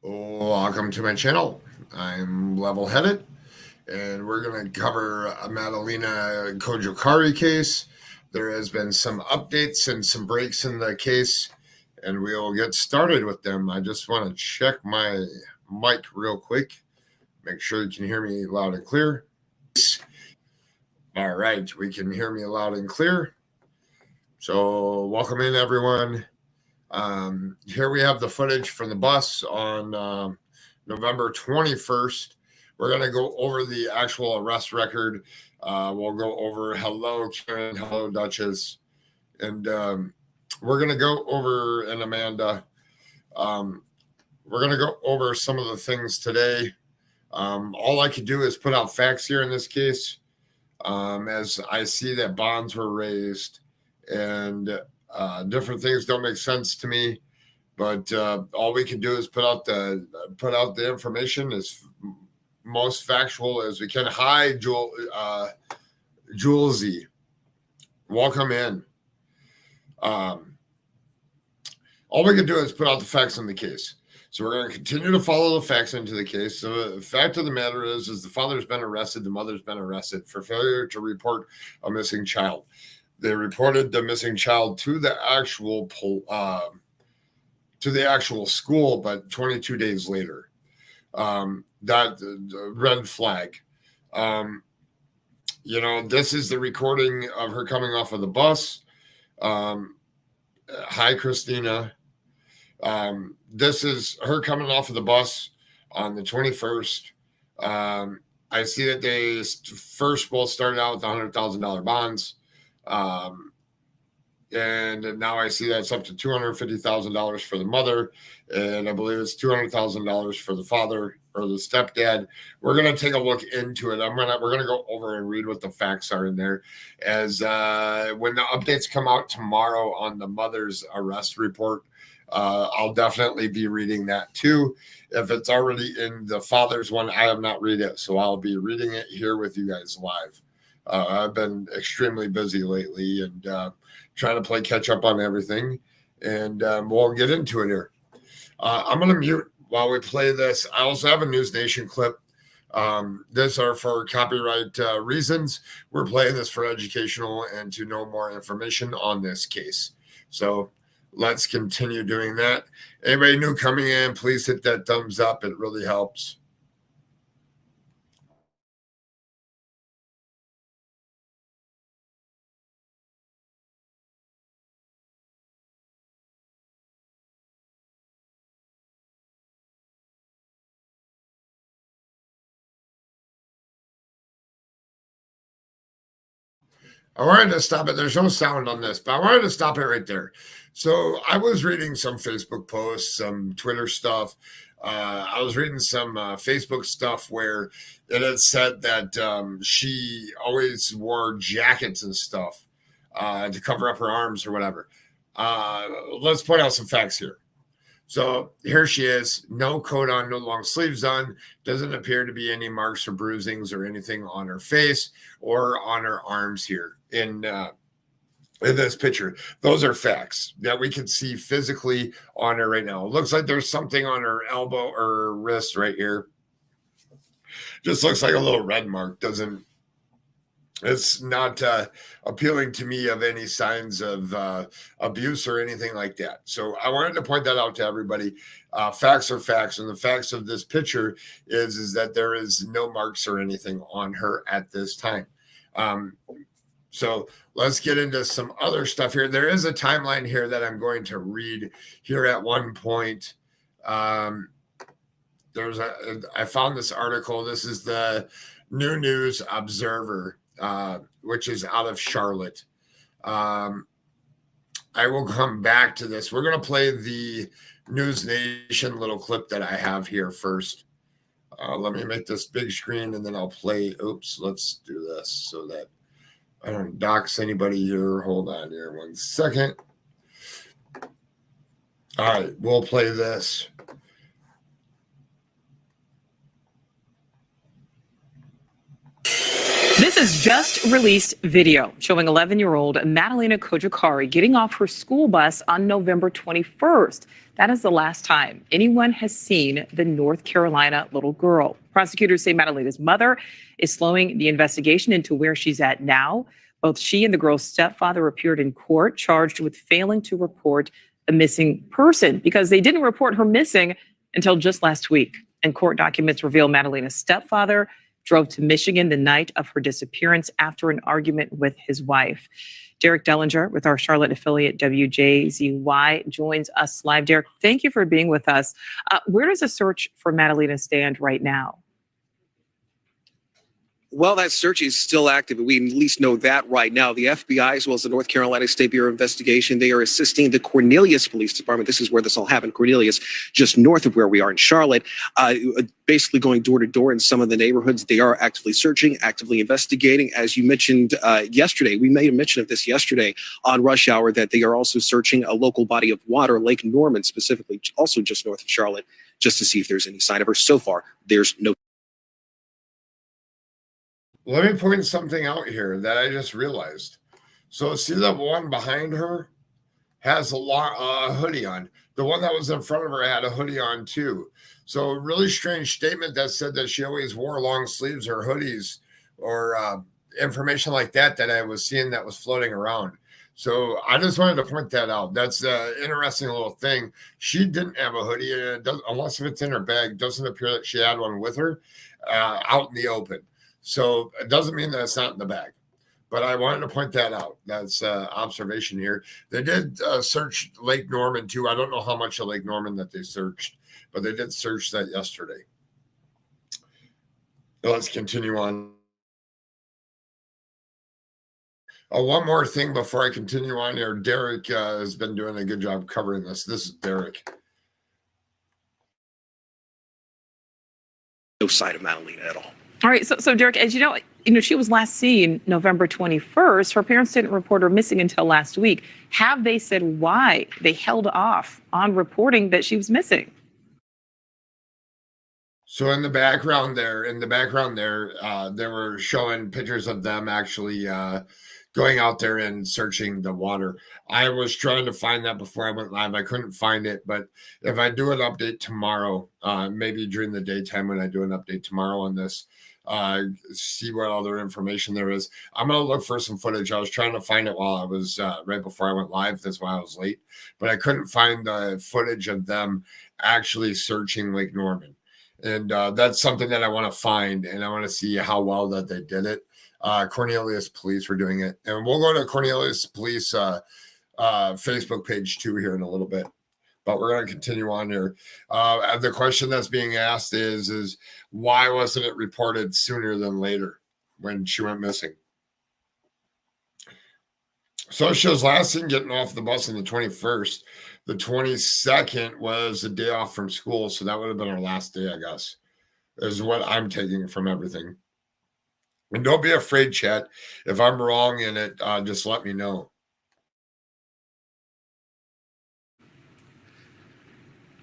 Welcome to my channel. I'm level-headed, and we're going to cover a Madalina Cojocari case. There has been some updates and some breaks in the case, and we'll get started with them. I just want to check my mic real quick. Make sure you can hear me loud and clear. All right, we can hear me loud and clear. So welcome in, everyone. Here we have the footage from the bus on November 21st. We're going to go over the actual arrest record. We'll go over hello, Karen, hello, Duchess. And we're going to go over, and Amanda, we're going to go over some of the things today. All I could do is put out facts here in this case, as I see that bonds were raised and different things don't make sense to me, but all we can do is put out the information as most factual as we can. Hi, Julesy, welcome in. All we can do is put out the facts in the case. So we're going to continue to follow the facts into the case. So the fact of the matter is the father's been arrested, the mother's been arrested for failure to report a missing child. They reported the missing child to the actual school, but 22 days later, that red flag. This is the recording of her coming off of the bus. Hi, Christina. This is her coming off of the bus on the 21st. I see that they first both started out with $100,000 bonds. And now I see that's up to $250,000 for the mother, and I believe it's $200,000 for the father or the stepdad. We're gonna take a look into it. We're gonna go over and read what the facts are in there, as when the updates come out tomorrow on the mother's arrest report. I'll definitely be reading that too. If it's already in the father's one, I have not read it, so I'll be reading it here with you guys live. I've been extremely busy lately and trying to play catch up on everything, and we'll get into it here. I'm going to mute while we play this. I also have a News Nation clip. These are for copyright reasons. We're playing this for educational and to know more information on this case. So let's continue doing that. Anybody new coming in, please hit that thumbs up. It really helps. I wanted to stop it. There's no sound on this, but I wanted to stop it right there. So I was reading some Facebook posts, some Twitter stuff. I was reading some Facebook stuff where it had said that she always wore jackets and stuff to cover up her arms or whatever. Let's point out some facts here. So here she is, no coat on, no long sleeves on, doesn't appear to be any marks or bruisings or anything on her face or on her arms here in this picture. Those are facts that we can see physically on her right now. It looks like there's something on her elbow or wrist right here. Just looks like a little red mark. It's not appealing to me of any signs of abuse or anything like that. So I wanted to point that out to everybody. Facts are facts, and the facts of this picture is that there is no marks or anything on her at this time. So let's get into some other stuff here. There is a timeline here that I'm going to read here at one point. I found this article. This is the New News Observer, which is out of Charlotte. I will come back to this. We're going to play the News Nation little clip that I have here first. Let me make this big screen and then I'll play. Oops, let's do this so that I don't dox anybody here. Hold on here 1 second. All right, we'll play this. This This just released video showing 11-year-old Madalina Cojocari getting off her school bus on November 21st. That is the last time anyone has seen the North Carolina little girl. Prosecutors say Madalina's mother is slowing the investigation into where she's at now. Both she and the girl's stepfather appeared in court, charged with failing to report a missing person because they didn't report her missing until just last week. And court documents reveal Madalina's stepfather drove to Michigan the night of her disappearance after an argument with his wife. Derek Dellinger with our Charlotte affiliate WJZY joins us live. Derek, thank you for being with us. Where does the search for Madalina stand right now? Well, that search is still active. We at least know that right now. The FBI, as well as the North Carolina State Bureau of Investigation, they are assisting the Cornelius Police Department. This is where this all happened. Cornelius, just north of where we are in Charlotte, basically going door to door in some of the neighborhoods. They are actively searching, actively investigating. As you mentioned yesterday, we made a mention of this yesterday on Rush Hour, that they are also searching a local body of water, Lake Norman specifically, also just north of Charlotte, just to see if there's any sign of her. So far, there's no. Let me point something out here that I just realized. So see the one behind her has a hoodie on. The one that was in front of her had a hoodie on too. So a really strange statement that said that she always wore long sleeves or hoodies or information like that that I was seeing that was floating around. So I just wanted to point that out. That's an interesting little thing. She didn't have a hoodie, and it doesn't, unless if it's in her bag, doesn't appear that she had one with her out in the open. So it doesn't mean that it's not in the bag, but I wanted to point that out. That's observation here. They did search Lake Norman too. I don't know how much of Lake Norman that they searched, but they did search that yesterday. Let's continue on. One more thing before I continue on here. Derek has been doing a good job covering this. This is Derek. No sign of Madalina at all. All right, so Derek, as you know, she was last seen November 21st. Her parents didn't report her missing until last week. Have they said why they held off on reporting that she was missing? So in the background there, they were showing pictures of them actually going out there and searching the water. I was trying to find that before I went live. I couldn't find it, but if I do an update tomorrow, maybe during the daytime when I do an update tomorrow on this, see what other information there is. I'm going to look for some footage. I was trying to find it while I was right before I went live. That's why I was late, but I couldn't find the footage of them actually searching Lake Norman. And that's something that I want to find, and I want to see how well that they did it. Cornelius Police were doing it, and we'll go to Cornelius Police Facebook page too here in a little bit, but we're going to continue on here. The question that's being asked is why wasn't it reported sooner than later when she went missing? So she was last seen getting off the bus on the 21st. The 22nd was a day off from school, so that would have been her last day, I guess, is what I'm taking from everything. And don't be afraid, chat. If I'm wrong in it, just let me know.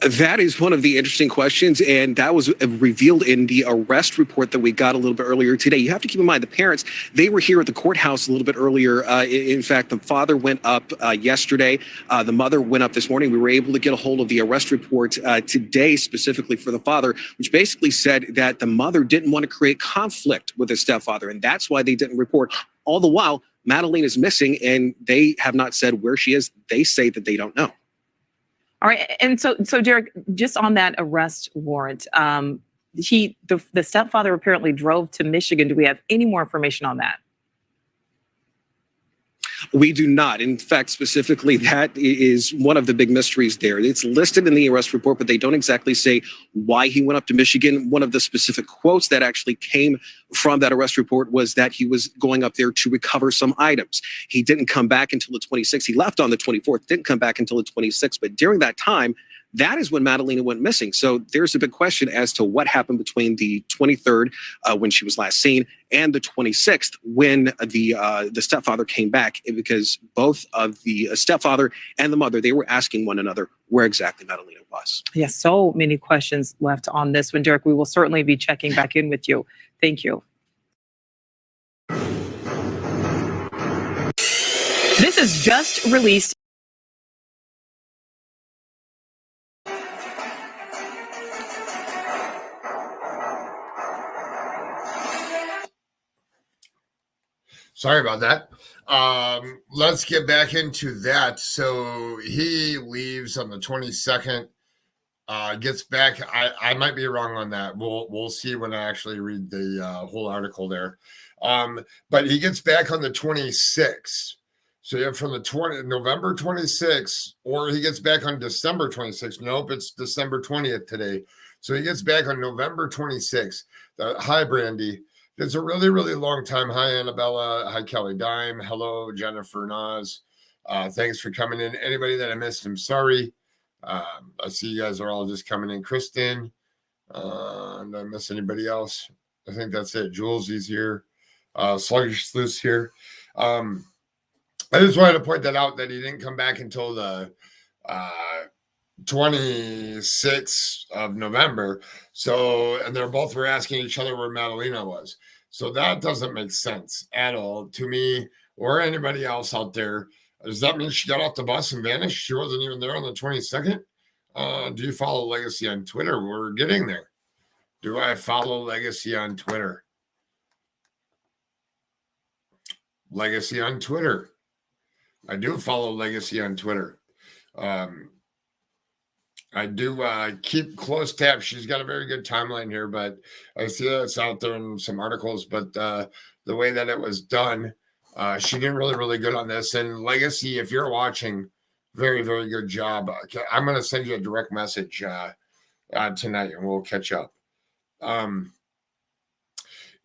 That is one of the interesting questions, and that was revealed in the arrest report that we got a little bit earlier today. You have to keep in mind the parents, they were here at the courthouse a little bit earlier. In fact, the father went up yesterday. The mother went up this morning. We were able to get a hold of the arrest report today specifically for the father, which basically said that the mother didn't want to create conflict with his stepfather, and that's why they didn't report. All the while, Madalina is missing, and they have not said where she is. They say that they don't know. All right, and so Derek, just on that arrest warrant, the stepfather apparently drove to Michigan. Do we have any more information on that? We do not. In fact, specifically, that is one of the big mysteries there. It's listed in the arrest report, but they don't exactly say why he went up to Michigan. One of the specific quotes that actually came from that arrest report was that he was going up there to recover some items. He didn't come back until the 26th. He left on the 24th, didn't come back until the 26th. But during that time, that is when Madalina went missing. So there's a big question as to what happened between the 23rd, when she was last seen, and the 26th, when the stepfather came back, because both of the stepfather and the mother, they were asking one another where exactly Madalina was. Yes, so many questions left on this one, Derek. We will certainly be checking back in with you. Thank you. has just released. Sorry about that. Let's get back into that. So he leaves on the 22nd. Gets back. I might be wrong on that. We'll see when I actually read the whole article there. But he gets back on the 26th. So you have from the November 26th, or he gets back on December 26th. Nope, it's December 20th today. So he gets back on November 26th. Hi, Brandy. It's a really, really long time. Hi, Annabella. Hi, Kelly Dime. Hello, Jennifer Nas. Thanks for coming in. Anybody that I missed, I'm sorry. I see you guys are all just coming in. Kristen. Did I miss anybody else? I think that's it. Jules is here. Sluggish Sluice here. I just wanted to point that out that he didn't come back until the 26th of November. So, and they're both were asking each other where Madalina was. So that doesn't make sense at all to me or anybody else out there. Does that mean she got off the bus and vanished? She wasn't even there on the 22nd? Do you follow Legacy on Twitter? We're getting there. Do I follow Legacy on Twitter? Legacy on Twitter. I do follow Legacy on Twitter. I do keep close tabs. She's got a very good timeline here, but I see that it's out there in some articles. But the way that it was done, she did really, really good on this. And Legacy, if you're watching, very, very good job. I'm going to send you a direct message tonight, and we'll catch up.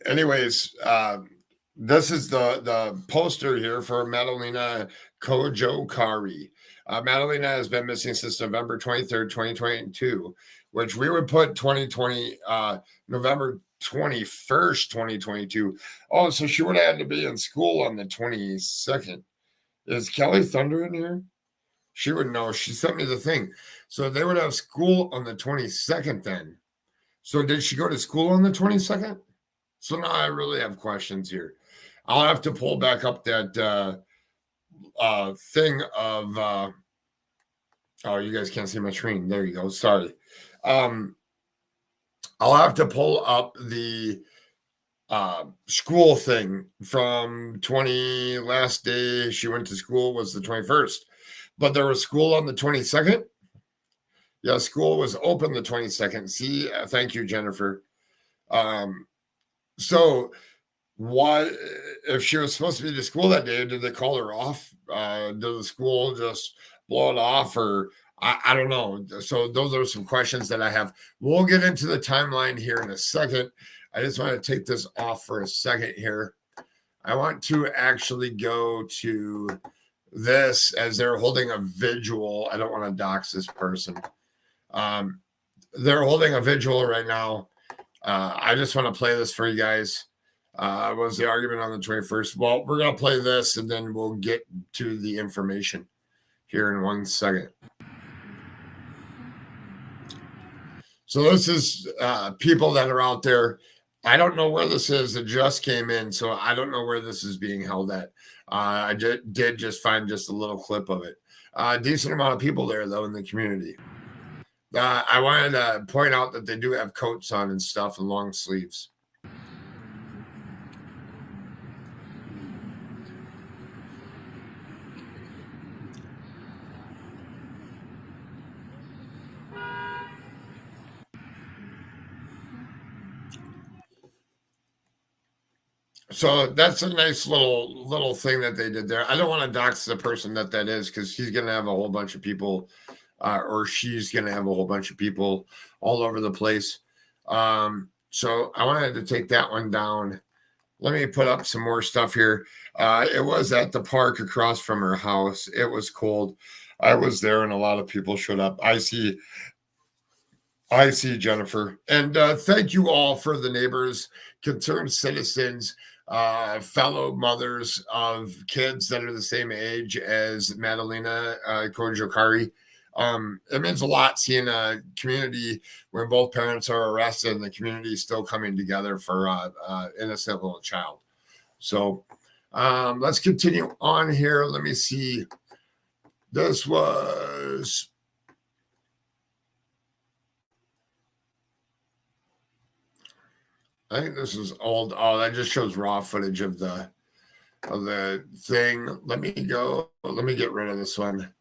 Anyways, this is the poster here for Madalina Cojocari. Madalina has been missing since November 23rd, 2022, which we would put 2020, November 21st, 2022. Oh, so she would have had to be in school on the 22nd. Is Kelly Thunder in here? She would know. She sent me the thing. So they would have school on the 22nd then. So did she go to school on the 22nd? So now I really have questions here. I'll have to pull back up that thing of oh, you guys can't see my screen. There you go. Sorry. I'll have to pull up the school thing from last day she went to school was the 21st, but there was school on the 22nd. Yeah, school was open the 22nd. See, thank you, Jennifer. So why, if she was supposed to be to school that day, did they call her off? Did the school just blow it off, or I don't know. So those are some questions that I have. We'll get into the timeline here in a second. I just want to take this off for a second here. I want to actually go to this as they're holding a vigil. I don't want to dox this person. They're holding a vigil right now. I just want to play this for you guys. Was the argument on the 21st? Well, we're going to play this and then we'll get to the information here in 1 second. So this is people that are out there. I don't know where this is. It just came in, so I don't know where this is being held at. I did just find just a little clip of it. Decent amount of people there, though, in the community. I wanted to point out that they do have coats on and stuff and long sleeves. So that's a nice little thing that they did there. I don't want to dox the person that is, because he's going to have a whole bunch of people, or she's going to have a whole bunch of people all over the place. So I wanted to take that one down. Let me put up some more stuff here. It was at the park across from her house. It was cold. I was there, and a lot of people showed up. I see Jennifer. And thank you all for the neighbors, concerned citizens, fellow mothers of kids that are the same age as Madalina Cojocari. It means a lot seeing a community when both parents are arrested and the community is still coming together for innocent little child. So Let's continue on here. Let me see. This was... I think this is old. Oh, that just shows raw footage of the thing. Let me go. Let me get rid of this one.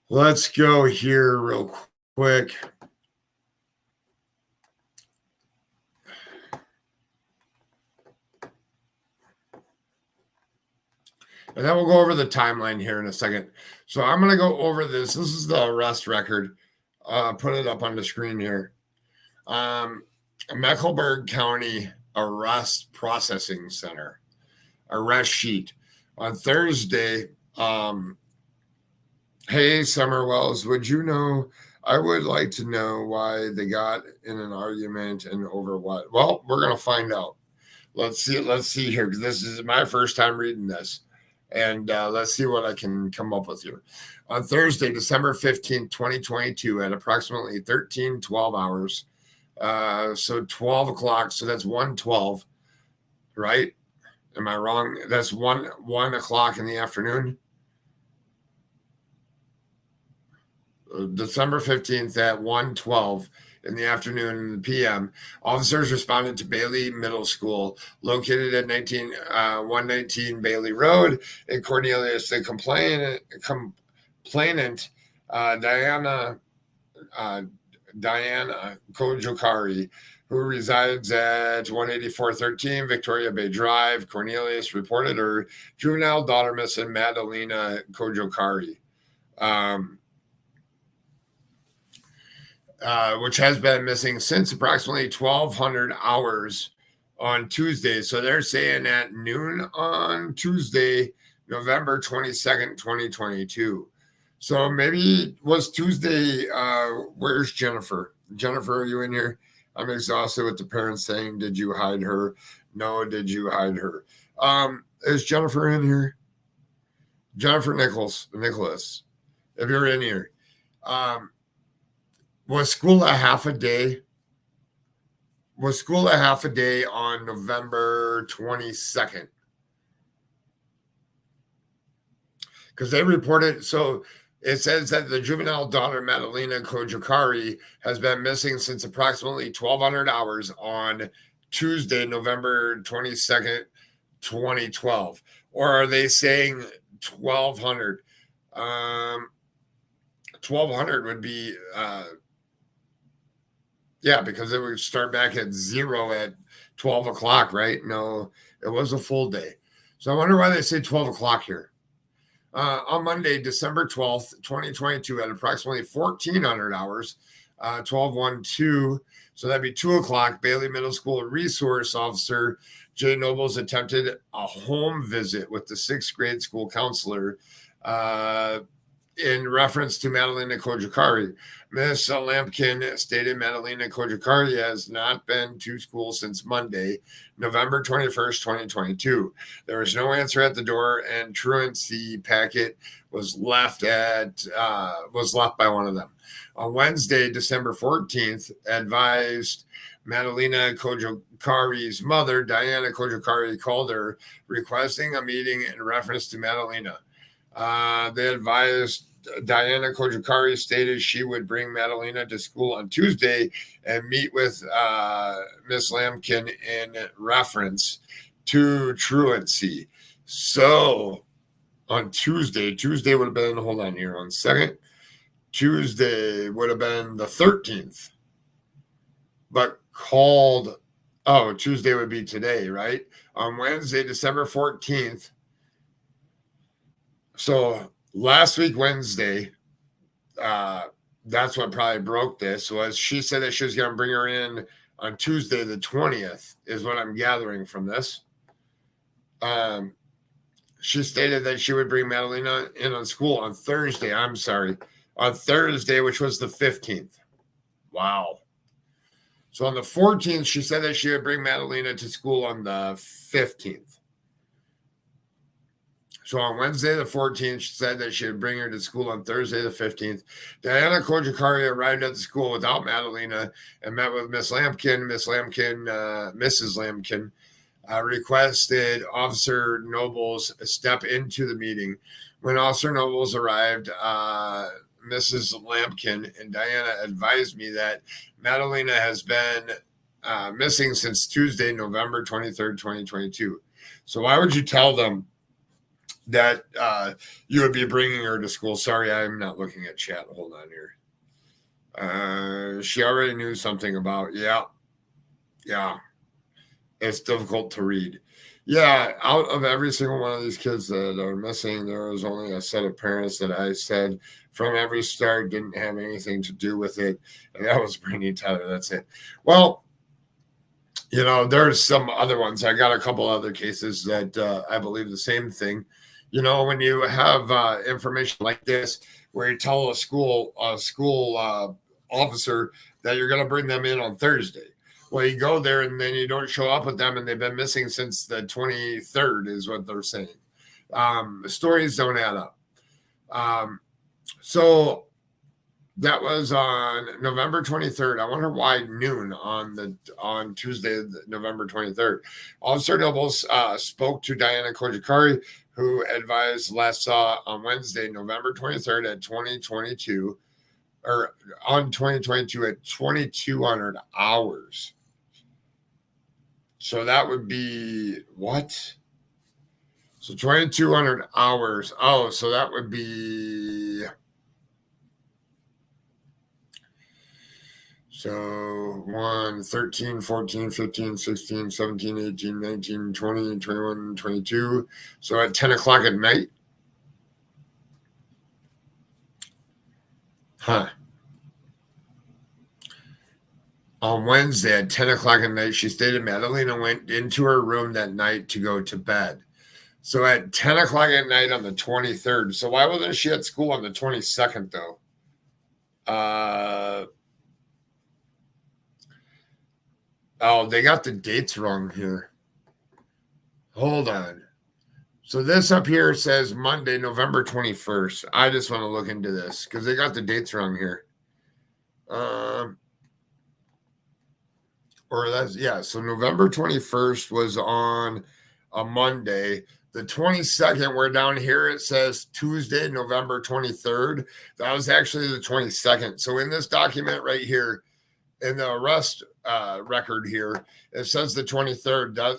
Let's go here real quick. And then we'll go over the timeline here in a second. So I'm going to go over this. This is the arrest record. Put it up on the screen here. Mecklenburg County Arrest Processing Center arrest sheet on Thursday. Hey, Summerwells, would you know? I would like to know why they got in an argument and over what. Well, we're gonna find out. Let's see here, because this is my first time reading this, and let's see what I can come up with here. On Thursday, December 15th, 2022, at approximately 13:12 hours. So 12 o'clock. So that's 1:12, right? Am I wrong? That's 1 o'clock in the afternoon. December 15th at 1:12 in the afternoon PM. Officers responded to Bailey Middle School, located at 119 Bailey Road in Cornelius. The complainant, Diana Cojocari, who resides at 18413 Victoria Bay Drive, Cornelius, reported her juvenile daughter missing, Madalina Cojocari, which has been missing since approximately 1200 hours on Tuesday. So they're saying at noon on Tuesday, November 22nd, 2022. So maybe was Tuesday. Where's Jennifer? Jennifer, are you in here? I'm exhausted with the parents saying, did you hide her? No, did you hide her? Is Jennifer in here? Jennifer Nicholas, if you're in here. Was school a half a day? Was school a half a day on November 22nd? Because they reported, so it says that the juvenile daughter, Madalina Cojocari, has been missing since approximately 1200 hours on Tuesday, November 22nd, 2012. Or are they saying 1200? 1200 would be, yeah, because it would start back at 0 at 12 o'clock, right? No, it was a full day. So I wonder why they say 12 o'clock here. On Monday, December 12th, 2022, at approximately 1400 hours, 12:12, so that'd be 2 o'clock, Bailey Middle School resource officer Jay Nobles attempted a home visit with the 6th grade school counselor in reference to Madalina Cojocari. Ms. Lampkin stated Madalina Cojocari has not been to school since Monday, November 21st, 2022. There was no answer at the door, and truancy packet was left by one of them. On Wednesday, December 14th, advised Madalina Cojocari's mother, Diana Cojocari, called her requesting a meeting in reference to Madalina. They advised Diana Cojocari stated she would bring Madalina to school on Tuesday and meet with Miss Lampkin in reference to truancy. So on Tuesday would have been, hold on here one second. Tuesday would have been the 13th, but called, Tuesday would be today, right? On Wednesday, December 14th. So last week, Wednesday, that's what probably broke this, was she said that she was going to bring her in on Tuesday, the 20th, is what I'm gathering from this. She stated that she would bring Madalina in on school on Thursday. On Thursday, which was the 15th. Wow. So on the 14th, she said that she would bring Madalina to school on the 15th. So on Wednesday, the 14th, she said that she would bring her to school on Thursday, the 15th. Diana Cojocari arrived at the school without Madalina and met with Miss Lampkin. Mrs. Lampkin requested Officer Nobles step into the meeting. When Officer Nobles arrived, Mrs. Lampkin and Diana advised me that Madalina has been missing since Tuesday, November 23rd, 2022. So why would you tell them that you would be bringing her to school? Sorry, I'm not looking at chat. Hold on here. She already knew something about, yeah. It's difficult to read. Yeah, out of every single one of these kids that are missing, there was only a set of parents that I said from every start didn't have anything to do with it. And that was Brittany Tyler. That's it. Well, there's some other ones. I got a couple other cases that I believe the same thing. When you have information like this, where you tell a school officer that you're going to bring them in on Thursday. Well, you go there and then you don't show up with them, and they've been missing since the 23rd is what they're saying. Stories don't add up. So that was on November 23rd. I wonder why noon on Tuesday, November 23rd. Officer Nobles spoke to Diana Cojocari, who advised last saw on Wednesday, November 23rd at 2022, or on 2022 at 2200 hours. So that would be what? So 2200 hours. Oh, so that would be, so 1, 13, 14, 15, 16, 17, 18, 19, 20, 21, 22. So at 10 o'clock at night. Huh. On Wednesday at 10 o'clock at night, she stated Madalina went into her room that night to go to bed. So at 10 o'clock at night on the 23rd. So why wasn't she at school on the 22nd, though? Oh, they got the dates wrong here. Hold on. So this up here says Monday, November 21st. I just want to look into this because they got the dates wrong here. So November 21st was on a Monday. The 22nd, we're down here, it says Tuesday, November 23rd. That was actually the 22nd. So in this document right here, in the arrest record here, it says the 23rd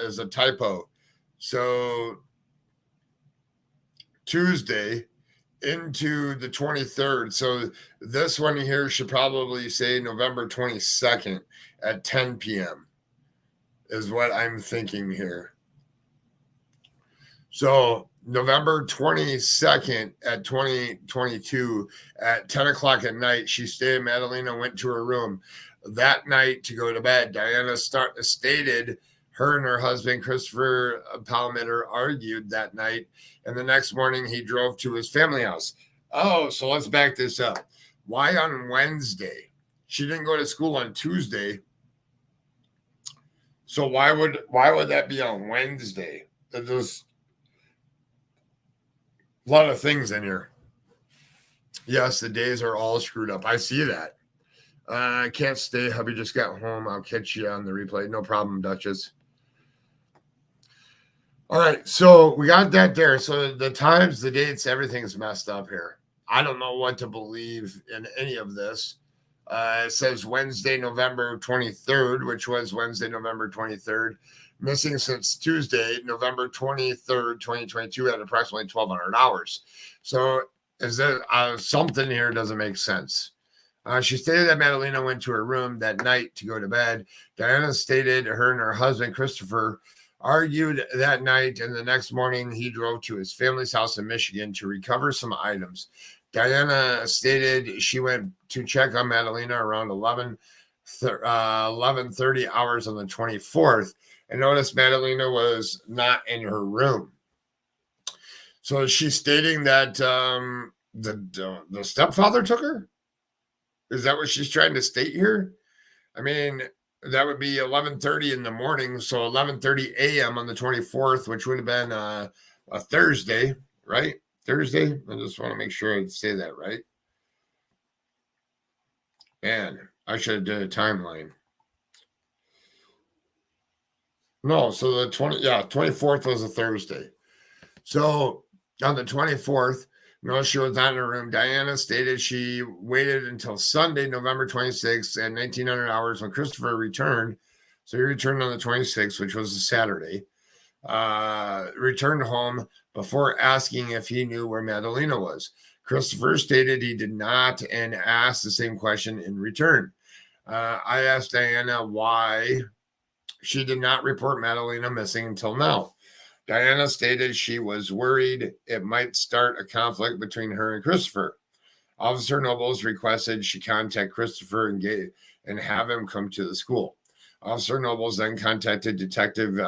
is a typo. So Tuesday into the 23rd. So this one here should probably say November 22nd at 10 p.m. is what I'm thinking here. So November 22nd at 2022 at 10 o'clock at night, she stated Madalina went to her room that night to go to bed. Diana stated her and her husband, Christopher Palmiter, argued that night, and the next morning he drove to his family house. Oh, so let's back this up. Why on Wednesday? She didn't go to school on Tuesday. So why would that be on Wednesday? There's a lot of things in here. Yes, the days are all screwed up. I see that. I can't stay. Hubby just got home. I'll catch you on the replay. No problem, Duchess. All right, so we got that there. So the times, the dates, everything's messed up here. I don't know what to believe in any of this. It says Wednesday, November 23rd, which was Wednesday, November 23rd. Missing since Tuesday, November 23rd, 2022 at approximately 1,200 hours. So is there something here doesn't make sense? She stated that Madalina went to her room that night to go to bed. Diana stated her and her husband, Christopher, argued that night, and the next morning he drove to his family's house in Michigan to recover some items. Diana stated she went to check on Madalina around 11:30 hours on the 24th, and noticed Madalina was not in her room. So she's stating that the stepfather took her? Is that what she's trying to state here? I mean, that would be 11:30 in the morning, so 11:30 a.m. on the 24th, which would have been a Thursday, right? Thursday? I just want to make sure I say that right. Man, I should have done a timeline. No, so the 24th was a Thursday. So on the 24th, no, she was not in her room. Diana stated she waited until Sunday, November 26th at 1900 hours when Christopher returned. So he returned on the 26th, which was a Saturday. Returned home before asking if he knew where Madalina was. Christopher stated he did not and asked the same question in return. I asked Diana why she did not report Madalina missing until now. Diana stated she was worried it might start a conflict between her and Christopher. Officer Nobles requested she contact Christopher and have him come to the school. Officer Nobles then contacted Detective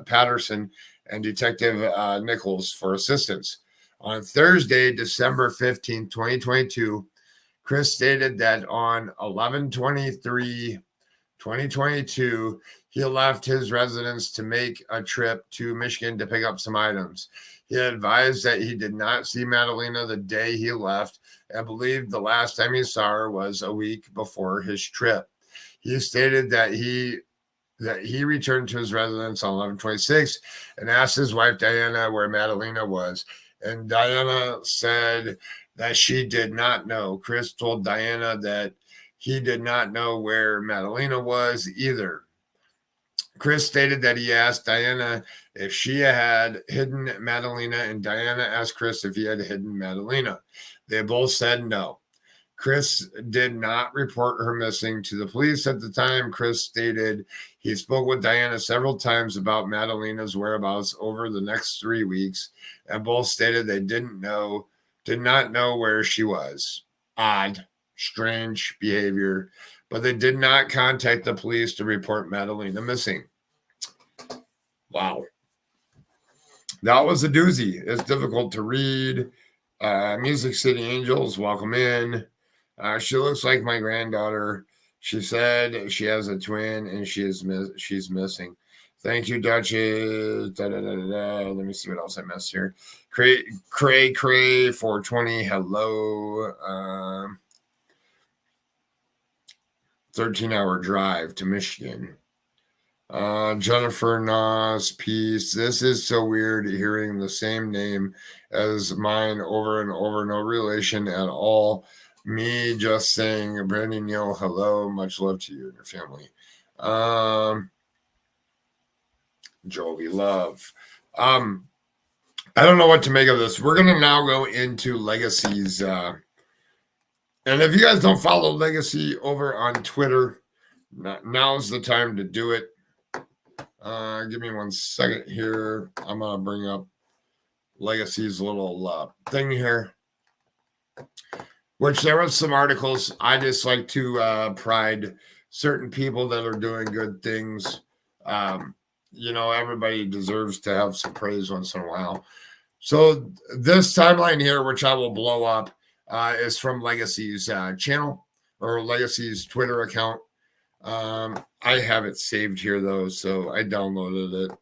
Patterson and Detective Nichols for assistance. On Thursday, December 15th, 2022, Chris stated that on 11/23/2022, he left his residence to make a trip to Michigan to pick up some items. He advised that he did not see Madalina the day he left and believed the last time he saw her was a week before his trip. He stated that he returned to his residence on 11/26 and asked his wife Diana where Madalina was. And Diana said that she did not know. Chris told Diana that he did not know where Madalina was either. Chris stated that he asked Diana if she had hidden Madalina, and Diana asked Chris if he had hidden Madalina. They both said no. Chris did not report her missing to the police at the time. Chris stated he spoke with Diana several times about Madalina's whereabouts over the next 3 weeks, and both stated they did not know where she was. Odd, strange behavior, but they did not contact the police to report Madalina missing. Wow. That was a doozy. It's difficult to read. Music City Angels, welcome in. She looks like my granddaughter. She said she has a twin and she's missing. Thank you, Duchess. Let me see what else I missed here. Cray 420. Hello. 13-hour drive to Michigan. Jennifer Nas, peace. This is so weird hearing the same name as mine over and over. No relation at all. Me just saying, Brandon, hello. Much love to you and your family. Jovi, love. I don't know what to make of this. We're going to now go into legacies. And if you guys don't follow Legacy over on Twitter, now's the time to do it. Give me 1 second here. I'm going to bring up Legacy's little thing here, which there was some articles. I just like to pride certain people that are doing good things. Everybody deserves to have some praise once in a while. So this timeline here, which I will blow up, is from Legacy's channel or Legacy's Twitter account. I have it saved here though, so I downloaded it.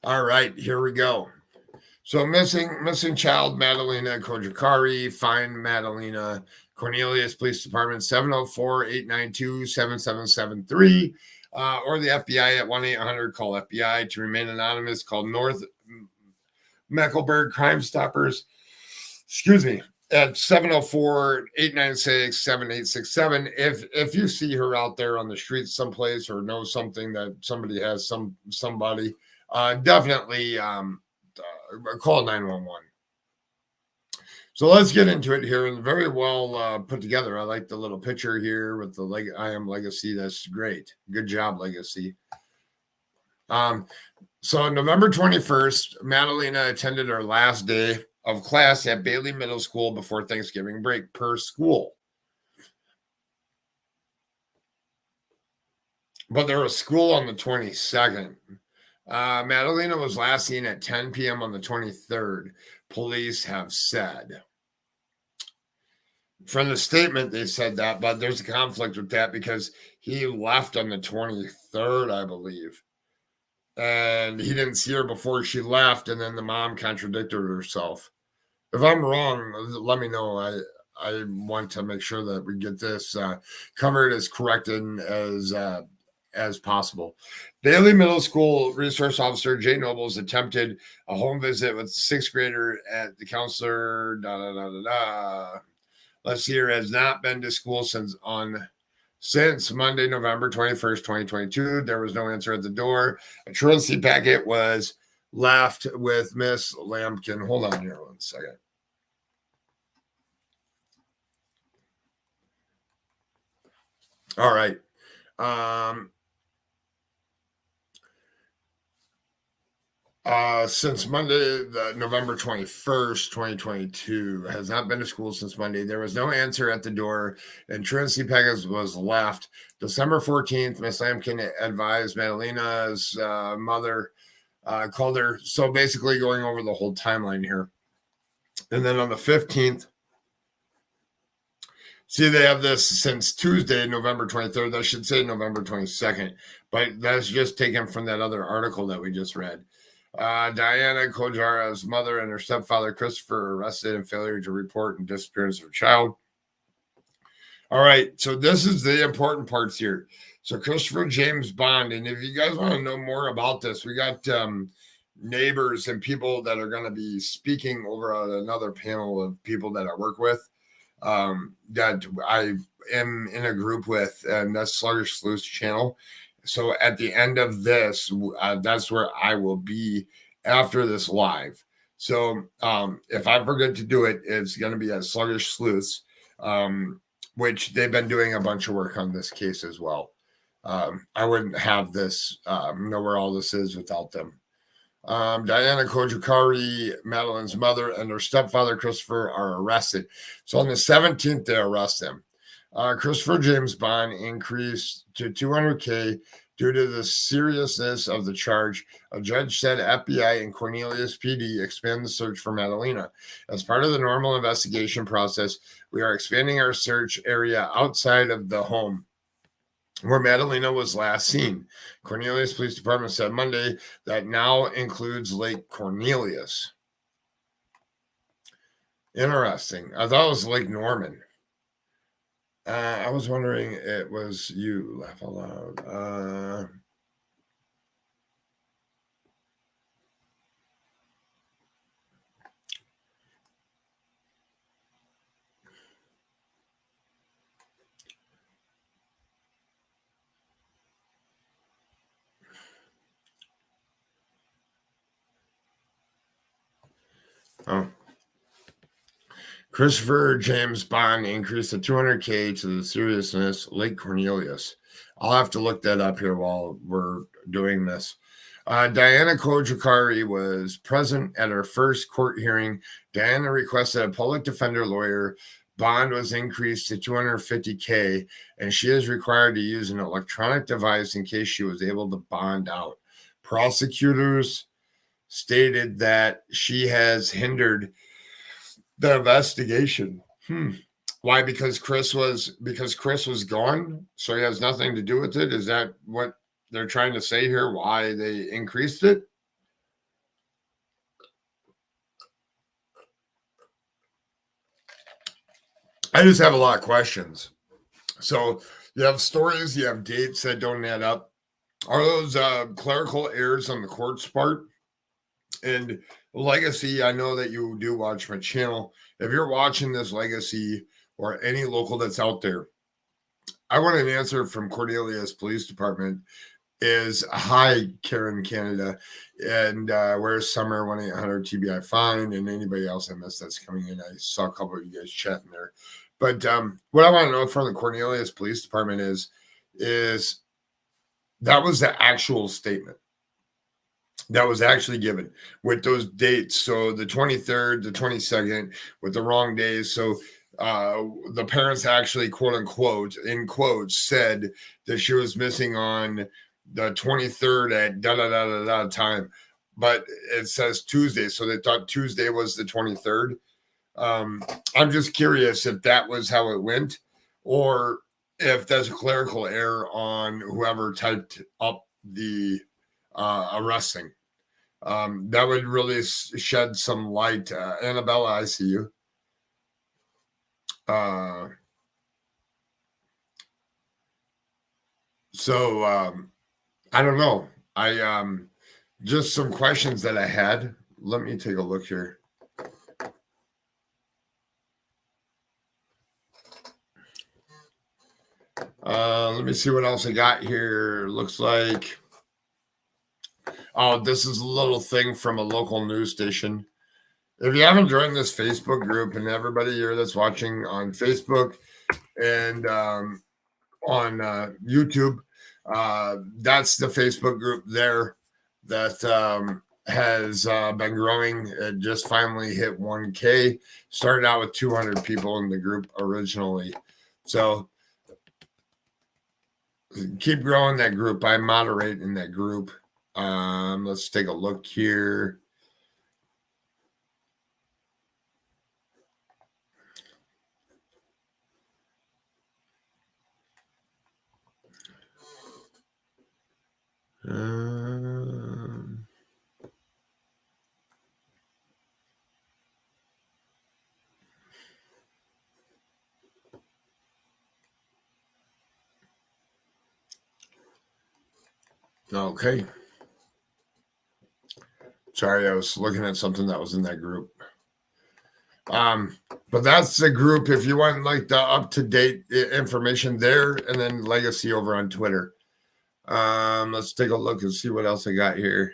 All right, here we go. So missing child Madalina Cojocari, find Madalina. Cornelius Police Department 704-892-7773. Or the FBI at 1-800 call FBI to remain anonymous. Call North Mecklenburg Crime Stoppers. At 704-896-7867. If you see her out there on the streets someplace or know something that somebody has somebody, definitely call 911. So let's get into it here, and very well put together. I like the little picture here with the I Am Legacy. That's great. Good job, Legacy. So November 21st, Madalina attended her last day of class at Bailey Middle School before Thanksgiving break per school. But there was school on the 22nd. Madalina was last seen at 10 p.m. on the 23rd, police have said. From the statement, they said that, but there's a conflict with that because he left on the 23rd, I believe. and he didn't see her before she left, and then the mom contradicted herself. If I'm wrong, let me know. I want to make sure that we get this covered as corrected as possible. Bailey Middle School resource officer Jay Nobles attempted a home visit with sixth grader at the counselor. Let's see here, has not been to school since Monday, November 21st, 2022. There was no answer at the door. A truancy packet was left with Miss Lampkin. Hold on here 1 second. All right. Since Monday, November 21st, 2022, has not been to school since Monday. There was no answer at the door, and truancy package was left. December 14th, Miss Lampkin advised Madalina's mother called her. So basically going over the whole timeline here. And then on the 15th, see, they have this since Tuesday, November 23rd. I should say November 22nd, but that's just taken from that other article that we just read. Diana Cojocari's mother and her stepfather, Christopher, arrested in failure to report and disappearance of a child. All right, so this is the important parts here. So Christopher James Bond, and if you guys want to know more about this, we got neighbors and people that are going to be speaking over on another panel of people that I work with that I am in a group with, and that's Sluggish Sleuth's channel. So at the end of this, that's where I will be after this live. So if I forget to do it, it's going to be at Sluggish Sleuths, which they've been doing a bunch of work on this case as well. I wouldn't have this, know where all this is without them. Diana Cojocari, Madeline's mother, and her stepfather, Christopher, are arrested. So on the 17th, they arrest them. Christopher James Bond increased to $200K due to the seriousness of the charge. A judge said FBI and Cornelius PD expand the search for Madalina. As part of the normal investigation process, we are expanding our search area outside of the home where Madalina was last seen. Cornelius Police Department said Monday that now includes Lake Cornelius. Interesting. I thought it was Lake Norman. I was wondering it was you. Laugh out loud. Oh. Christopher James Bond increased to $200K to the seriousness Lake Cornelius. I'll have to look that up here while we're doing this. Diana Cojocari was present at her first court hearing. Diana requested a public defender lawyer. Bond was increased to $250K, and she is required to use an electronic device in case she was able to bond out. Prosecutors stated that she has hindered the investigation. Why? Because Chris was gone, so he has nothing to do with it. Is that what they're trying to say here? Why they increased it? I just have a lot of questions. So you have stories, you have dates that don't add up. Are those clerical errors on the court's part? And Legacy, I know that you do watch my channel. If you're watching this, Legacy, or any local that's out there, I want an answer from Cornelius Police Department. Is hi, Karen, Canada, and where's Summer 1-800-TBI-FINE, and anybody else I missed that's coming in. I saw a couple of you guys chatting there. But what I want to know from the Cornelius Police Department is that was the actual statement that was actually given with those dates. So the 23rd, the 22nd, with the wrong days. So the parents actually, quote unquote, in quotes, said that she was missing on the 23rd at da time, but it says Tuesday. So they thought Tuesday was the 23rd. I'm just curious if that was how it went, or if that's a clerical error on whoever typed up the arresting. That would really shed some light. Annabella, I see you. So I don't know. I just some questions that I had. Let me take a look here. Let me see what else I got here. Looks like, oh, this is a little thing from a local news station. If you haven't joined this Facebook group, and everybody here that's watching on Facebook and on YouTube, that's the Facebook group there that has been growing. It just finally hit 1K. Started out with 200 people in the group originally. So keep growing that group. I moderate in that group. Let's take a look here. Okay. Sorry, I was looking at something that was in that group. But that's the group. If you want like the up-to-date information there, and then Legacy over on Twitter. Let's take a look and see what else I got here.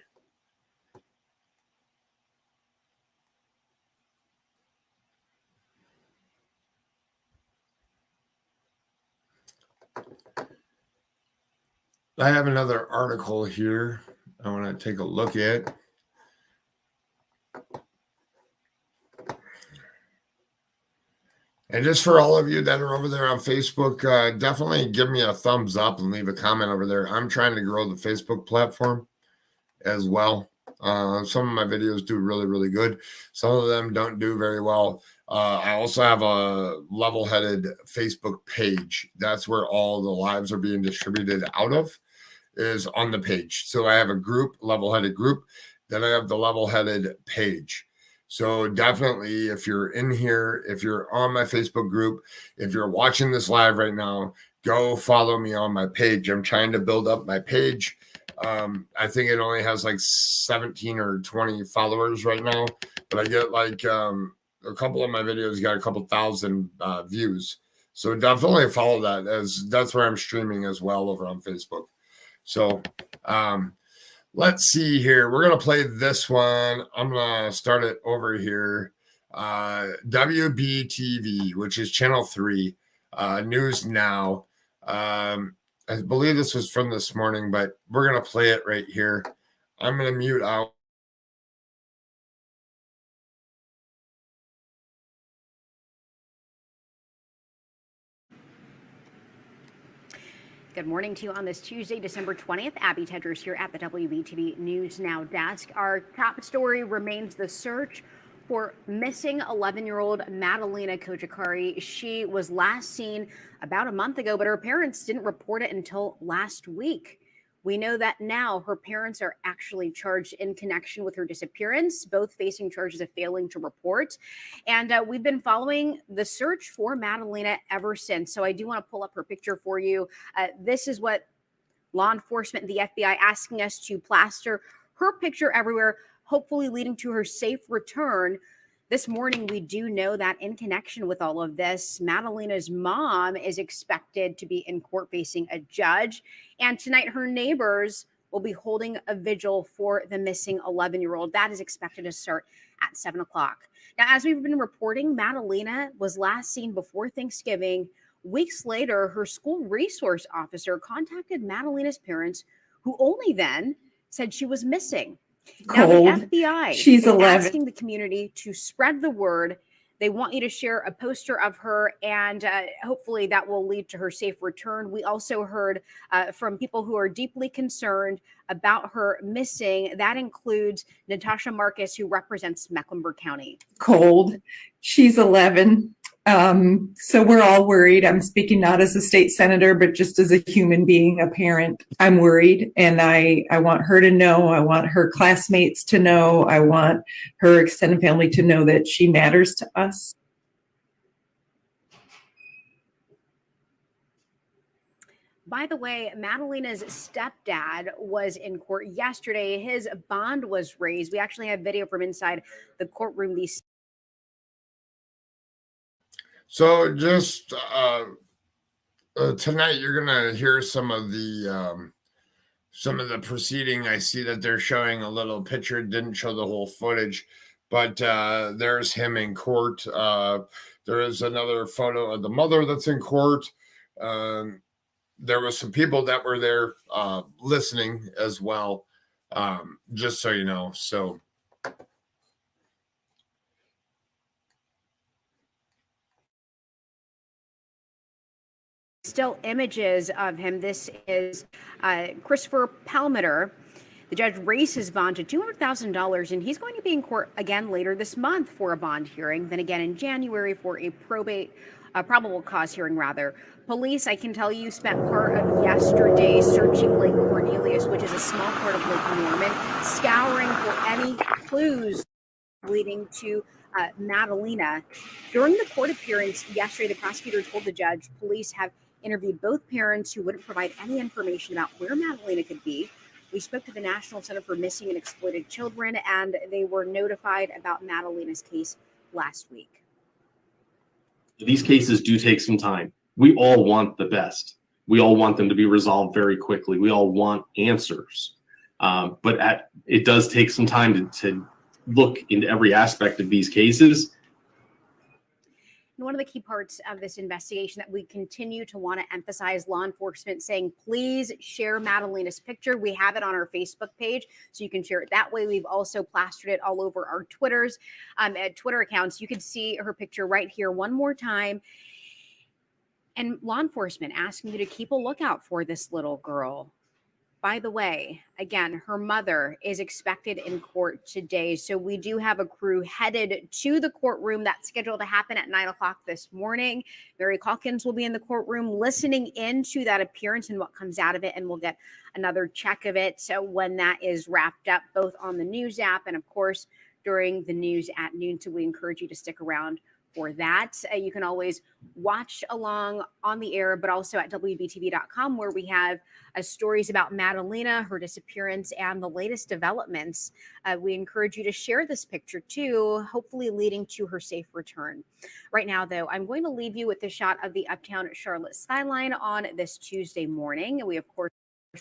I have another article here I want to take a look at. And just for all of you that are over there on Facebook, definitely give me a thumbs up and leave a comment over there. I'm trying to grow the Facebook platform as well. Some of my videos do really, really good. Some of them don't do very well. I also have a level-headed Facebook page. That's where all the lives are being distributed out of, is on the page. So I have a group, level-headed group. Then I have the level-headed page. So definitely, if you're in here, if you're on my Facebook group, if you're watching this live right now, go follow me on my page. I'm trying to build up my page. I think it only has like 17 or 20 followers right now, but I get like a couple of my videos got a couple thousand views. So definitely follow that, as that's where I'm streaming as well over on Facebook. So let's see here. We're going to play this one. I'm going to start it over here. WBTV, which is channel 3, News Now. I believe this was from this morning, but we're going to play it right here. I'm going to mute out. Good morning to you on this Tuesday, December 20th. Abby Tedros here at the WBTV News Now desk. Our top story remains the search for missing 11-year-old Madalina Cojocari. She was last seen about a month ago, but her parents didn't report it until last week. We know that now her parents are actually charged in connection with her disappearance, both facing charges of failing to report. And we've been following the search for Madalina ever since. So I do want to pull up her picture for you. This is what law enforcement, the FBI, asking us to plaster her picture everywhere, hopefully leading to her safe return. This morning, we do know that in connection with all of this, Madalina's mom is expected to be in court facing a judge. And tonight, her neighbors will be holding a vigil for the missing 11-year-old. That is expected to start at 7 o'clock. Now, as we've been reporting, Madalina was last seen before Thanksgiving. Weeks later, her school resource officer contacted Madalina's parents, who only then said she was missing. Cold. Now, the FBI She's is 11. asking the community to spread the word. They want you to share a poster of her, and hopefully that will lead to her safe return. We also heard from people who are deeply concerned about her missing. That includes Natasha Marcus, who represents Mecklenburg County. Cold. She's 11. So we're all worried. I'm speaking not as a state senator, but just as a human being, a parent. I'm worried, and I want her to know. I want her classmates to know. I want her extended family to know that she matters to us. By the way, Madalina's stepdad was in court yesterday. His bond was raised. We actually have video from inside the courtroom. So just tonight, you're gonna hear some of the proceeding. I see that they're showing a little picture. Didn't show the whole footage, but there's him in court. There is another photo of the mother that's in court. There was some people that were there listening as well, just so you know. So still images of him. This is Christopher Palmiter. The judge raised his bond to $200,000, and he's going to be in court again later this month for a bond hearing, then again in January for a probable cause hearing, rather. Police, I can tell you, spent part of yesterday searching Lake Cornelius, which is a small part of Lake Norman, scouring for any clues leading to Madalina. During the court appearance yesterday, the prosecutor told the judge police have interviewed both parents who wouldn't provide any information about where Madalina could be. We spoke to the National Center for Missing and Exploited Children, and they were notified about Madalina's case last week. These cases do take some time. We all want the best. We all want them to be resolved very quickly. We all want answers. But it does take some time to look into every aspect of these cases. And one of the key parts of this investigation that we continue to want to emphasize, law enforcement saying, please share Madalina's picture. We have it on our Facebook page, so you can share it that way. We've also plastered it all over our Twitter accounts. You can see her picture right here one more time. And law enforcement asking you to keep a lookout for this little girl. By the way, again, her mother is expected in court today. So we do have a crew headed to the courtroom that's scheduled to happen at 9 o'clock this morning. Mary Calkins will be in the courtroom listening into that appearance and what comes out of it. And we'll get another check of it. So when that is wrapped up, both on the news app and, of course, during the news at noon. So we encourage you to stick around for that. You can always watch along on the air, but also at WBTV.com, where we have stories about Madalina, her disappearance, and the latest developments. We encourage you to share this picture too, hopefully leading to her safe return. Right now, though, I'm going to leave you with a shot of the uptown Charlotte skyline on this Tuesday morning. We, of course,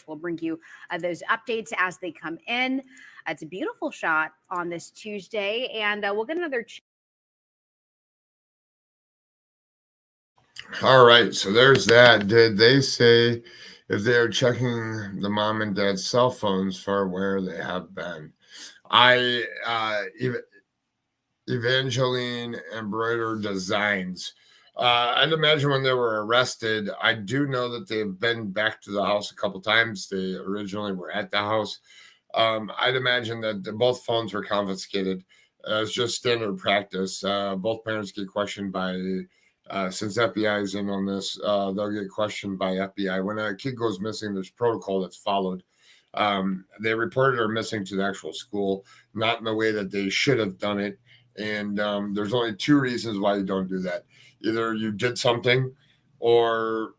will bring you those updates as they come in. It's a beautiful shot on this Tuesday, and we'll get another all right, so there's that. Did they say if they're checking the mom and dad's cell phones for where they have been? Evangeline Embroider Designs. I'd imagine when they were arrested, I do know that they've been back to the house a couple times. They originally were at the house. I'd imagine that both phones were confiscated. It's just standard practice. Both parents get questioned by since FBI is in on this, they'll get questioned by FBI. When a kid goes missing, there's protocol that's followed. They reported her missing to the actual school, not in the way that they should have done it. And there's only two reasons why you don't do that. Either you did something, or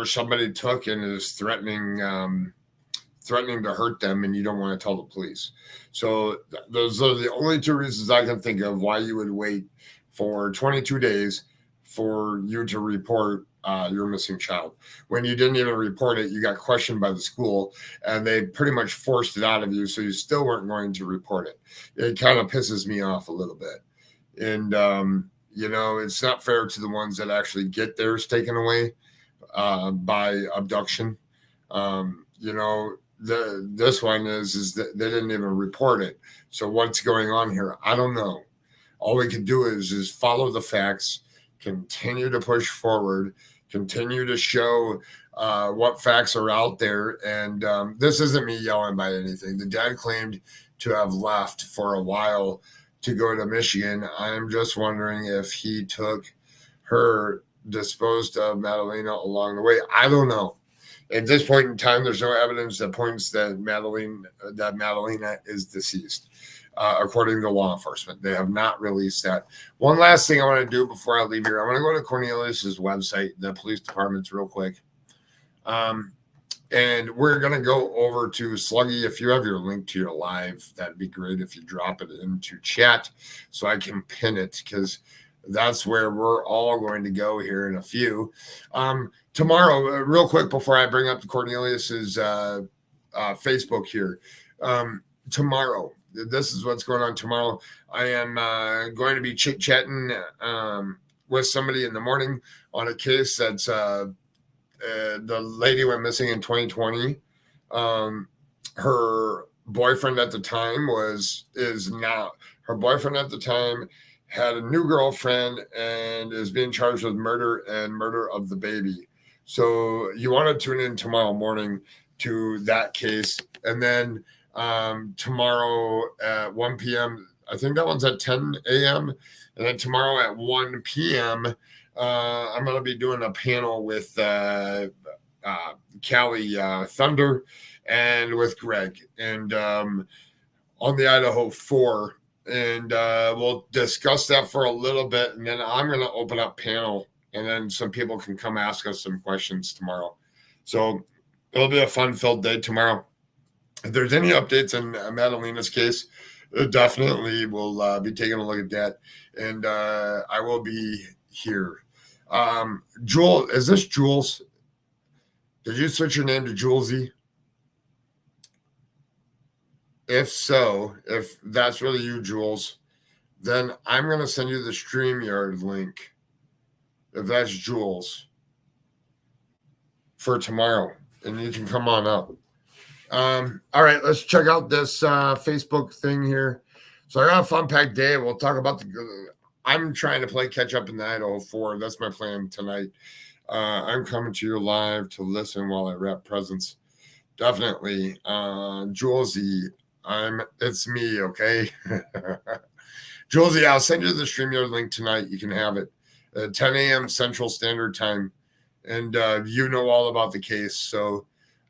somebody took and is threatening to hurt them, and you don't want to tell the police. So those are the only two reasons I can think of why you would wait for 22 days for you to report your missing child. When you didn't even report it, you got questioned by the school, and they pretty much forced it out of you, so you still weren't going to report it. It kind of pisses me off a little bit. And, it's not fair to the ones that actually get theirs taken away by abduction. This one is that they didn't even report it. So what's going on here? I don't know. All we can do is follow the facts, continue to push forward, continue to show what facts are out there. And this isn't me yelling by anything. The dad claimed to have left for a while to go to Michigan. I'm just wondering if he took her, disposed of Madalina along the way. I don't know. At this point in time, there's no evidence that points that Madalina is deceased, according to law enforcement. They have not released that. One last thing I want to do before I leave here. I want to go to Cornelius's website, the police department's, real quick. And we're going to go over to Sluggy. If you have your link to your live, that'd be great if you drop it into chat so I can pin it, because that's where we're all going to go here in a few. Tomorrow, real quick, before I bring up Cornelius's Facebook here. Tomorrow, this is what's going on tomorrow. I am going to be chit-chatting with somebody in the morning on a case that's the lady went missing in 2020. Her boyfriend at the time her boyfriend at the time had a new girlfriend and is being charged with murder and murder of the baby. So you want to tune in tomorrow morning to that case. And then tomorrow at 1 p.m., I think that one's at 10 a.m. And then tomorrow at 1 p.m., I'm going to be doing a panel with Callie Thunder and with Greg and on the Idaho 4. And we'll discuss that for a little bit. And then I'm going to open up panel, and then some people can come ask us some questions tomorrow. So it'll be a fun-filled day tomorrow. If there's any updates in Madalina's case, definitely we'll be taking a look at that. And I will be here. Jewel, is this Jules? Did you switch your name to Julesy? If so, if that's really you, Jules, then I'm going to send you the StreamYard link, if that's Jules, for tomorrow, and you can come on up. All right, let's check out this Facebook thing here. So I got a fun-packed day. We'll talk about I'm trying to play catch-up in the Idaho 4. That's my plan tonight. I'm coming to you live to listen while I wrap presents. Definitely. Julesy, it's me, okay? Julesy, I'll send you the StreamYard link tonight. You can have it at 10 a.m. Central Standard Time. And you know all about the case. So,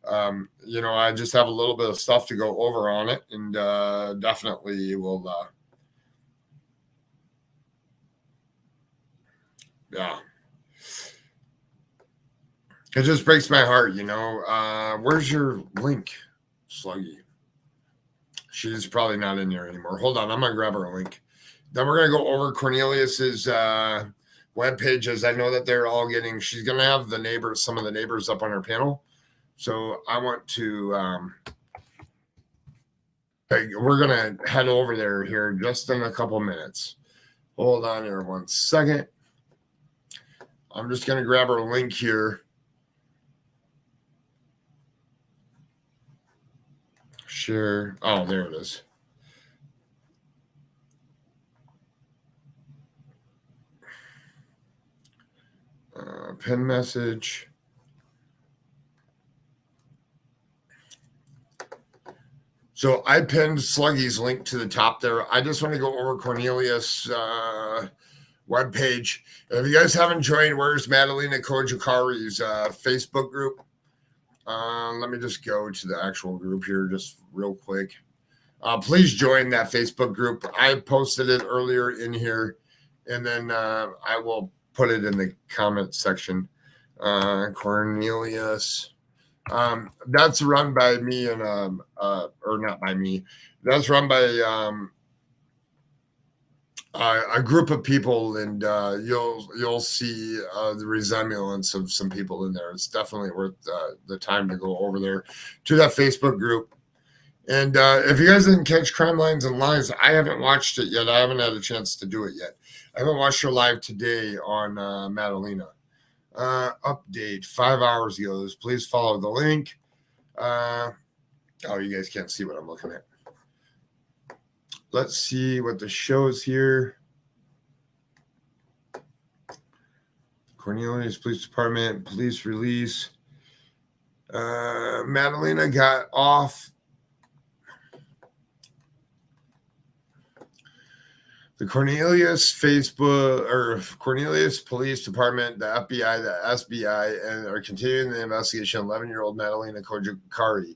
I just have a little bit of stuff to go over on it. And definitely will, yeah. It just breaks my heart, Where's your link, Sluggy? She's probably not in there anymore. Hold on, I'm going to grab her link. Then we're going to go over Cornelius's web pages. I know that they're all she's going to have some of the neighbors up on her panel. So I want to, we're going to head over there here just in a couple minutes. Hold on here 1 second. I'm just going to grab her link here. Share. Oh, there it is. Pin message. So I pinned Sluggy's link to the top there. I just want to go over Cornelius' webpage. If you guys haven't joined, where's Madalina Cojocari's Facebook group? Let me just go to the actual group here just real quick. Please join that Facebook group. I posted it earlier in here, and then I will put it in the comment section. Cornelius. That's run by me and or not by me. That's run by a group of people, and you'll see the resemblance of some people in there. It's definitely worth the time to go over there to that Facebook group. And if you guys didn't catch Crime Lines and Lies, I haven't watched it yet. I haven't had a chance to do it yet. I haven't watched her live today on Madalina. Update 5 hours ago. Please follow the link. You guys can't see what I'm looking at. Let's see what the show is here. Cornelius Police Department, police release. Madalina got off. The Cornelius Cornelius Police Department, the FBI, the SBI, and are continuing the investigation of 11-year-old Madalina Cojocari.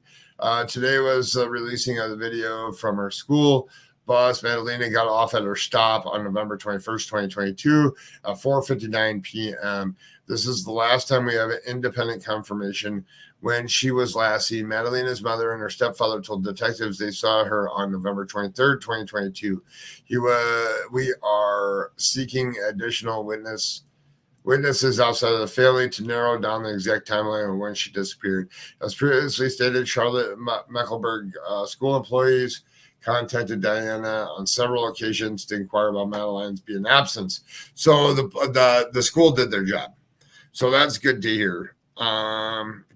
Today was releasing of the video from her school bus. Madalina got off at her stop on November 21st, 2022 at 4:59 p.m. This is the last time we have an independent confirmation when she was last seen. Madalina's mother and her stepfather told detectives they saw her on November 23rd, 2022. We are seeking additional witnesses outside of the family to narrow down the exact timeline of when she disappeared. As previously stated, Charlotte Mecklenburg school employees contacted Diana on several occasions to inquire about Madeline's being absent. So the school did their job. So that's good to hear.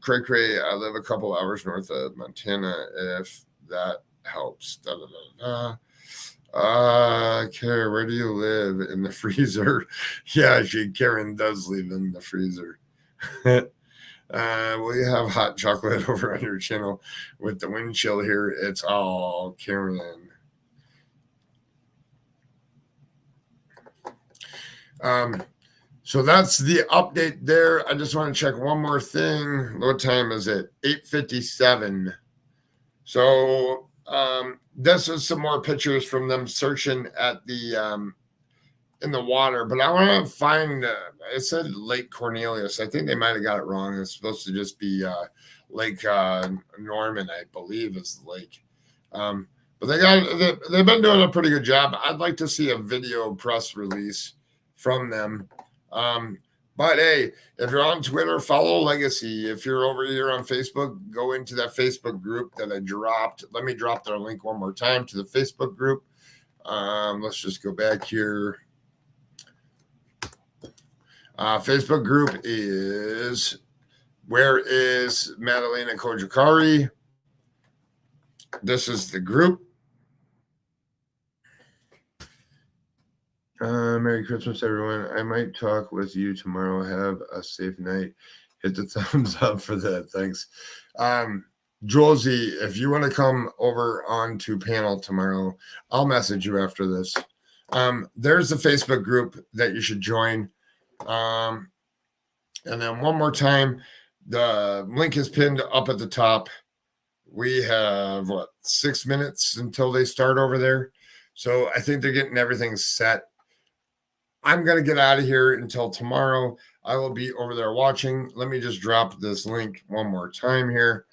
Cray, I live a couple hours north of Montana, if that helps. Karen, where do you live? In the freezer. Yeah, Karen does live in the freezer. Will you have hot chocolate over on your channel with the wind chill here? It's all Karen. So that's the update there. I just want to check one more thing. What time is it? 8:57. So this is some more pictures from them searching at the in the water, but I want to find it said Lake Cornelius. I think they might have got it wrong. It's supposed to just be Lake Norman, I believe, is the lake. But they've been doing a pretty good job. I'd like to see a video press release from them. But hey, if you're on Twitter, follow Legacy. If you're over here on Facebook, go into that Facebook group that I dropped. Let me drop their link one more time to the Facebook group. Let's just go back here. Facebook group is Where is Madalina Cojocari? This is the group. Merry Christmas, everyone. I might talk with you tomorrow. Have a safe night. Hit the thumbs up for that. Thanks. Josie, if you want to come over onto panel tomorrow, I'll message you after this. There's the Facebook group that you should join. And then one more time, the link is pinned up at the top. We have, 6 minutes until they start over there. So I think they're getting everything set. I'm going to get out of here until tomorrow. I will be over there watching. Let me just drop this link one more time here.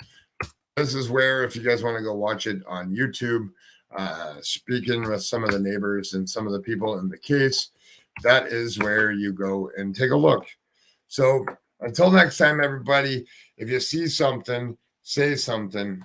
This is where, if you guys want to go watch it on YouTube, speaking with some of the neighbors and some of the people in the case, that is where you go and take a look. So until next time, everybody, if you see something, say something.